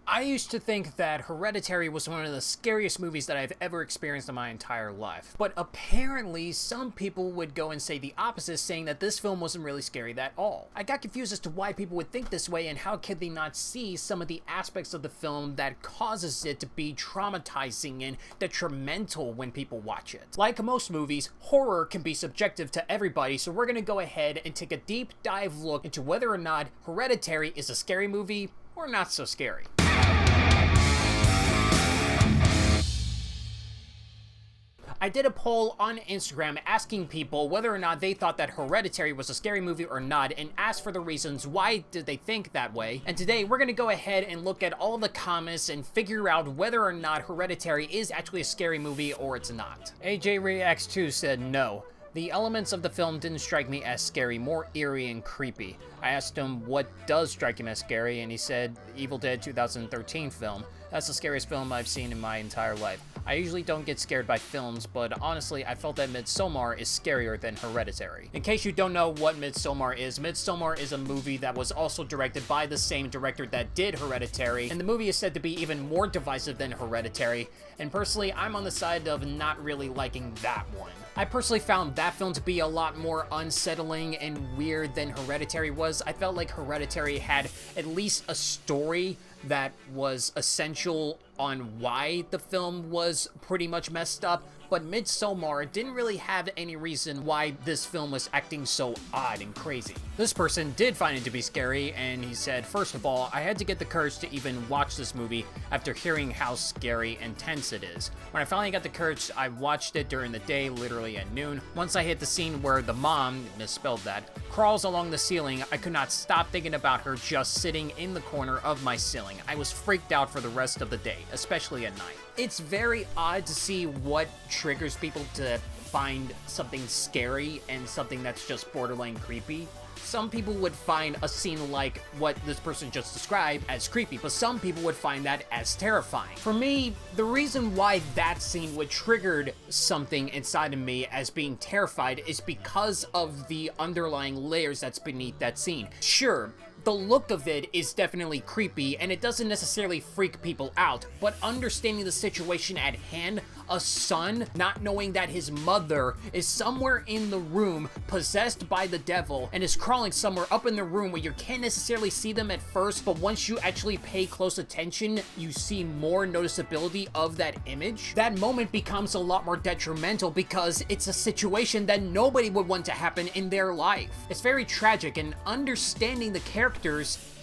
I used to think that Hereditary was one of the scariest movies that I've ever experienced in my entire life. But apparently, some people would go and say the opposite, saying that this film wasn't really scary at all. I got confused as to why people would think this way and how could they not see some of the aspects of the film that causes it to be traumatizing and detrimental when people watch it. Like most movies, horror can be subjective to everybody, so we're gonna go ahead and take a deep dive look into whether or not Hereditary is a scary movie or not so scary. I did a poll on Instagram asking people whether or not they thought that Hereditary was a scary movie or not, and asked for the reasons why did they think that way. And today we're going to go ahead and look at all the comments and figure out whether or not Hereditary is actually a scary movie or it's not. AJ Reacts 2 said no. The elements of the film didn't strike me as scary, more eerie and creepy. I asked him what does strike him as scary, and he said Evil Dead 2013 film. That's the scariest film I've seen in my entire life. I usually don't get scared by films, but honestly, I felt that Midsommar is scarier than Hereditary. In case you don't know what Midsommar is a movie that was also directed by the same director that did Hereditary, and the movie is said to be even more divisive than Hereditary, and personally, I'm on the side of not really liking that one. I personally found that film to be a lot more unsettling and weird than Hereditary was. I felt like Hereditary had at least a story that was essential on why the film was pretty much messed up, but Midsommar didn't really have any reason why this film was acting so odd and crazy. This person did find it to be scary, and he said, first of all, I had to get the courage to even watch this movie after hearing how scary and tense it is. When I finally got the courage, I watched it during the day, literally at noon. Once I hit the scene where the mom, misspelled that, crawls along the ceiling, I could not stop thinking about her just sitting in the corner of my ceiling. I was freaked out for the rest of the day, especially at night. It's very odd to see what triggers people to find something scary and something that's just borderline creepy. Some people would find a scene like what this person just described as creepy, but some people would find that as terrifying. For me, the reason why that scene would trigger something inside of me as being terrified is because of the underlying layers that's beneath that scene. Sure, the look of it is definitely creepy, and it doesn't necessarily freak people out, but understanding the situation at hand, a son not knowing that his mother is somewhere in the room possessed by the devil and is crawling somewhere up in the room where you can't necessarily see them at first, but once you actually pay close attention, you see more noticeability of that image. That moment becomes a lot more detrimental because it's a situation that nobody would want to happen in their life. It's very tragic, and understanding the characters,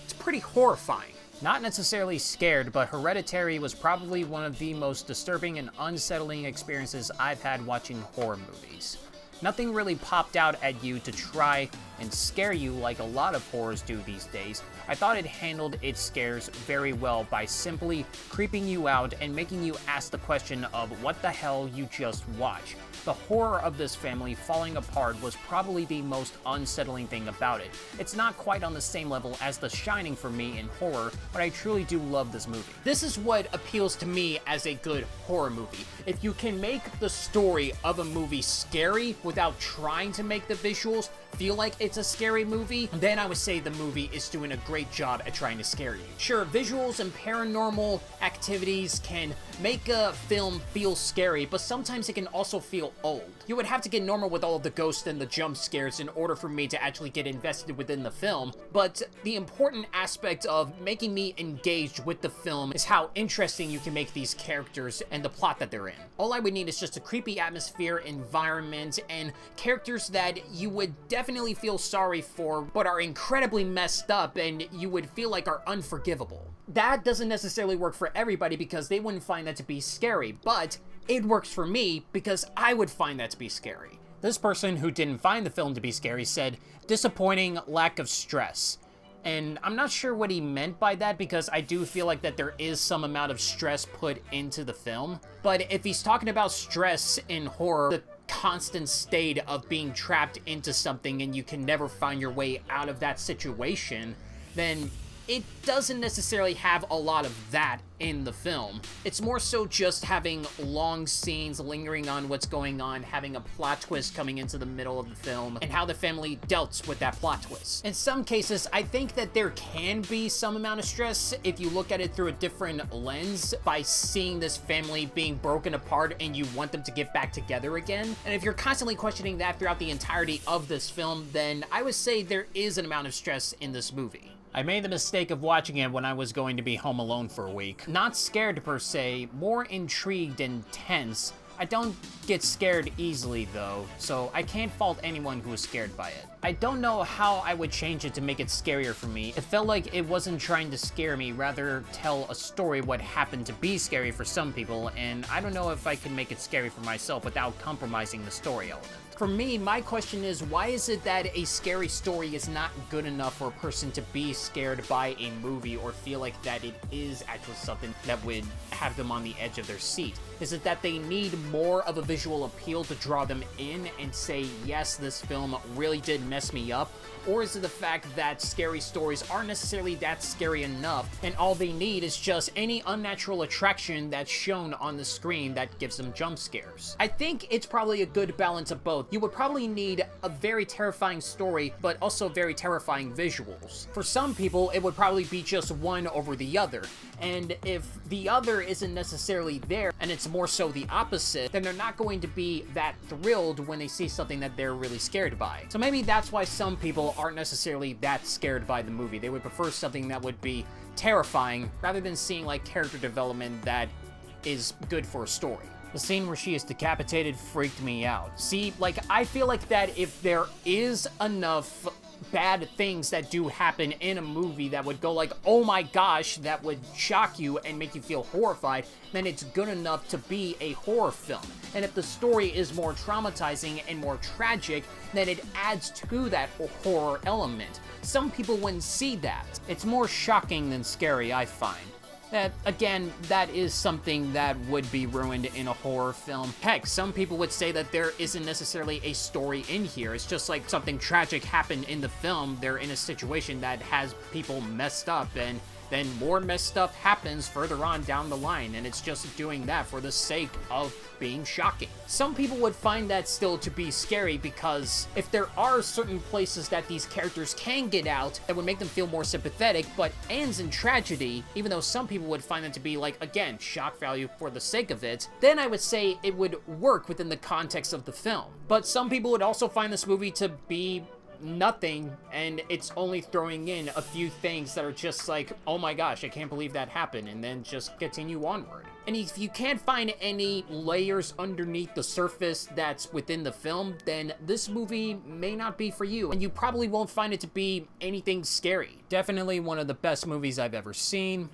it's pretty horrifying. Not necessarily scared, but Hereditary was probably one of the most disturbing and unsettling experiences I've had watching horror movies. Nothing really popped out at you to try and scare you like a lot of horrors do these days. I thought it handled its scares very well by simply creeping you out and making you ask the question of what the hell you just watched. The horror of this family falling apart was probably the most unsettling thing about it. It's not quite on the same level as The Shining for me in horror, but I truly do love this movie. This is what appeals to me as a good horror movie. If you can make the story of a movie scary without trying to make the visuals feel like it's a scary movie, then I would say the movie is doing a great job at trying to scare you. Sure, visuals and paranormal activities can make a film feel scary, but sometimes it can also feel old. You would have to get normal with all of the ghosts and the jump scares in order for me to actually get invested within the film, but the important aspect of making me engaged with the film is how interesting you can make these characters and the plot that they're in. All I would need is just a creepy atmosphere, environment, and characters that you would definitely feel sorry for, but are incredibly messed up and you would feel like are unforgivable. That doesn't necessarily work for everybody because they wouldn't find that to be scary, but it works for me because I would find that to be scary. This person who didn't find the film to be scary said, disappointing lack of stress. And I'm not sure what he meant by that because I do feel like that there is some amount of stress put into the film. But if he's talking about stress in horror, the constant state of being trapped into something and you can never find your way out of that situation, then it doesn't necessarily have a lot of that in the film. It's more so just having long scenes lingering on what's going on, having a plot twist coming into the middle of the film, and how the family dealt with that plot twist. In some cases, I think that there can be some amount of stress if you look at it through a different lens by seeing this family being broken apart and you want them to get back together again. And if you're constantly questioning that throughout the entirety of this film, then I would say there is an amount of stress in this movie. I made the mistake of watching it when I was going to be home alone for a week. Not scared per se, more intrigued and tense. I don't get scared easily though, so I can't fault anyone who was scared by it. I don't know how I would change it to make it scarier for me. It felt like it wasn't trying to scare me, rather tell a story what happened to be scary for some people, and I don't know if I can make it scary for myself without compromising the story element. For me, my question is, why is it that a scary story is not good enough for a person to be scared by a movie or feel like that it is actually something that would have them on the edge of their seat? Is it that they need more of a visual appeal to draw them in and say, yes, this film really did mess me up? Or is it the fact that scary stories aren't necessarily that scary enough, and all they need is just any unnatural attraction that's shown on the screen that gives them jump scares? I think it's probably a good balance of both. You would probably need a very terrifying story, but also very terrifying visuals. For some people, it would probably be just one over the other. And if the other isn't necessarily there, and it's more so the opposite, then they're not going to be that thrilled when they see something that they're really scared by. So maybe that's why some people aren't necessarily that scared by the movie. They would prefer something that would be terrifying rather than seeing like character development that is good for a story. The scene where she is decapitated freaked me out. See, like, I feel like that if there is enough bad things that do happen in a movie that would go like, oh my gosh, that would shock you and make you feel horrified, then it's good enough to be a horror film. And if the story is more traumatizing and more tragic, then it adds to that horror element. Some people wouldn't see that. It's more shocking than scary, I find. That, again, that is something that would be ruined in a horror film. Heck, some people would say that there isn't necessarily a story in here. It's just like something tragic happened in the film. They're in a situation that has people messed up, and then more messed stuff happens further on down the line, and it's just doing that for the sake of being shocking. Some people would find that still to be scary because if there are certain places that these characters can get out that would make them feel more sympathetic, but ends in tragedy, even though some people would find that to be like, again, shock value for the sake of it, then I would say it would work within the context of the film. But some people would also find this movie to be nothing, and it's only throwing in a few things that are just like, oh my gosh, I can't believe that happened, and then just continue onward. And if you can't find any layers underneath the surface that's within the film, then this movie may not be for you, and you probably won't find it to be anything scary. Definitely one of the best movies I've ever seen.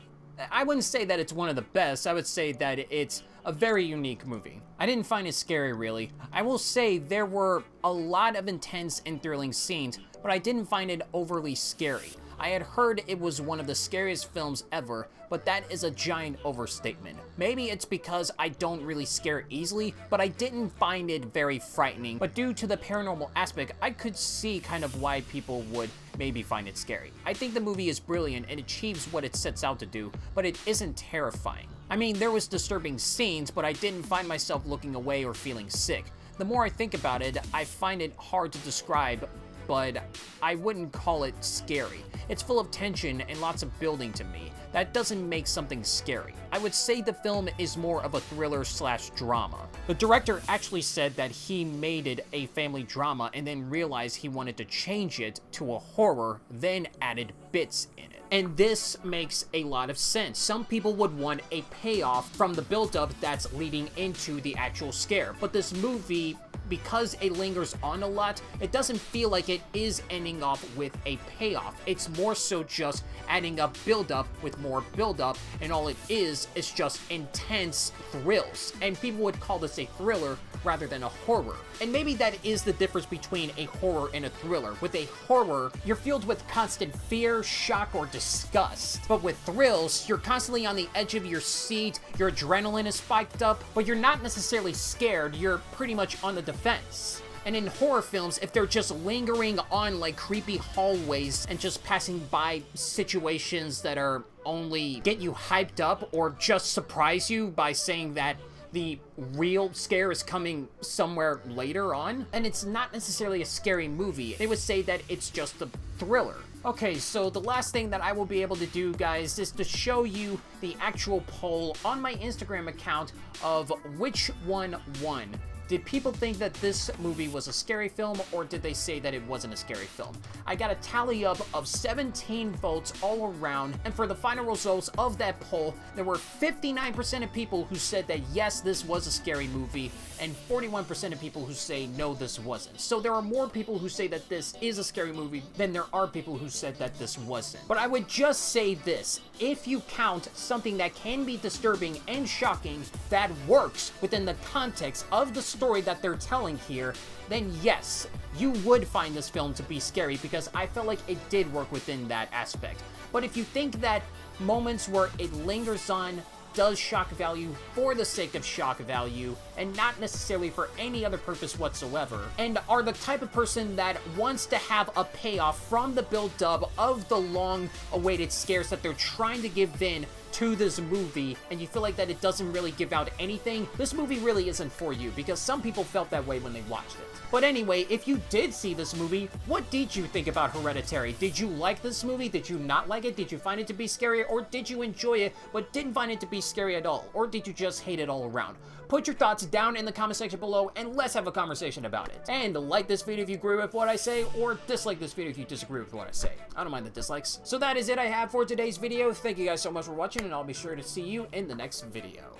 I wouldn't say that it's one of the best, I would say that it's a very unique movie. I didn't find it scary, really. I will say there were a lot of intense and thrilling scenes, but I didn't find it overly scary. I had heard it was one of the scariest films ever, but that is a giant overstatement. Maybe it's because I don't really scare easily, but I didn't find it very frightening. But due to the paranormal aspect, I could see kind of why people would maybe find it scary. I think the movie is brilliant and achieves what it sets out to do, but it isn't terrifying. I mean, there was disturbing scenes, but I didn't find myself looking away or feeling sick. The more I think about it, I find it hard to describe, but I wouldn't call it scary. It's full of tension and lots of building to me. That doesn't make something scary. I would say the film is more of a thriller/drama. The director actually said that he made it a family drama and then realized he wanted to change it to a horror, then added bits in it. And this makes a lot of sense. Some people would want a payoff from the build-up that's leading into the actual scare, but this movie, because it lingers on a lot, it doesn't feel like it is ending off with a payoff. It's more so just adding up build-up with more build-up, and all it is just intense thrills. And people would call this a thriller rather than a horror. And maybe that is the difference between a horror and a thriller. With a horror, you're filled with constant fear, shock, or disgust. But with thrills, you're constantly on the edge of your seat, your adrenaline is spiked up, but you're not necessarily scared, you're pretty much on the defense. And in horror films, if they're just lingering on like creepy hallways and just passing by situations that are only get you hyped up or just surprise you by saying that the real scare is coming somewhere later on, and it's not necessarily a scary movie, they would say that it's just a thriller. Okay, so the last thing that I will be able to do, guys, is to show you the actual poll on my Instagram account of which one won. Did people think that this movie was a scary film, or did they say that it wasn't a scary film? I got a tally up of 17 votes all around, and for the final results of that poll, there were 59% of people who said that yes, this was a scary movie, and 41% of people who say no, this wasn't. So there are more people who say that this is a scary movie than there are people who said that this wasn't. But I would just say this: if you count something that can be disturbing and shocking that works within the context of the story that they're telling here, then yes, you would find this film to be scary, because I felt like it did work within that aspect. But if you think that moments where it lingers on, does shock value for the sake of shock value and not necessarily for any other purpose whatsoever, and are the type of person that wants to have a payoff from the build-up of the long-awaited scares that they're trying to give in to this movie, and you feel like that it doesn't really give out anything, this movie really isn't for you, because some people felt that way when they watched it. But anyway, if you did see this movie, what did you think about Hereditary? Did you like this movie? Did you not like it? Did you find it to be scary? Or did you enjoy it but didn't find it to be scary at all? Or did you just hate it all around? Put your thoughts down in the comment section below and let's have a conversation about it. And like this video if you agree with what I say, or dislike this video if you disagree with what I say. I don't mind the dislikes. So that is it I have for today's video. Thank you guys so much for watching, and I'll be sure to see you in the next video.